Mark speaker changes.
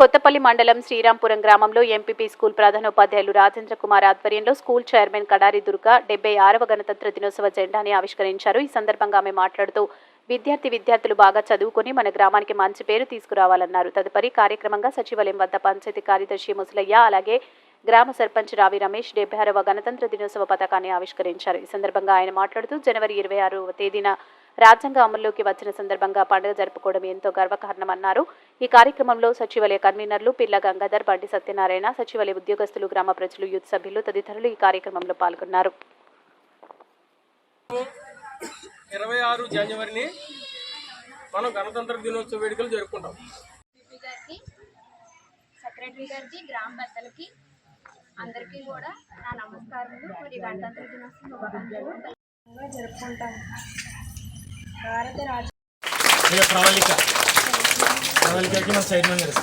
Speaker 1: కొత్తపల్లి మండలం శ్రీరాంపురం గ్రామంలో MPP school ప్రధానోపాధ్యాయులు రాజేంద్ర కుమార్ ఆధ్వర్యంలో స్కూల్ చైర్మన్ కడారి దుర్గా 76వ గణతంత్ర దినోత్సవ జెండాని ఆవిష్కరించారు. ఈ సందర్భంగా ఆమె మాట్లాడుతూ విద్యార్థులు బాగా చదువుకొని మన గ్రామానికి మంచి పేరు తీసుకురావాలన్నారు. తదుపరి కార్యక్రమంగా సచివాలయం వద్ద పంచాయతీ కార్యదర్శి ముసలయ్య అలాగే గ్రామ సర్పంచ్ రావి రమేష్ 76వ గణతంత్ర దినోత్సవ పతాకాన్ని ఆవిష్కరించారు. ఈ సందర్భంగా ఆయన మాట్లాడుతూ జనవరి 26వ తేదీన రాజ్యాంగ అమల్లోకి వచ్చిన సందర్భంగా పండుగ జరుపుకోవడం ఎంతో గర్వకారణమన్నారు. ఈ కార్యక్రమంలో సచివాలయ కన్వీనర్లు పిల్ల గంగాధర్, బండి సత్యనారాయణ, సచివాలయ ఉద్యోగస్తులు, గ్రామ ప్రజలు, యూత్ సభ్యులు తదితరులు ఈ కార్యక్రమంలో పాల్గొన్నారు.
Speaker 2: 26 జనవరిని మనం గణతంత్ర దినోత్సవ వేడుకలు జరుపుకుంటాం.
Speaker 3: సెక్రటరీ గారికి, గ్రామ పెద్దలకి అందరికీ కూడా నా నమస్కారాలు. మరి గణతంత్ర దినోత్సవం జరుపుకుంటాం. భారత
Speaker 2: ప్రణాళికకి మన చైర్మన్ గారు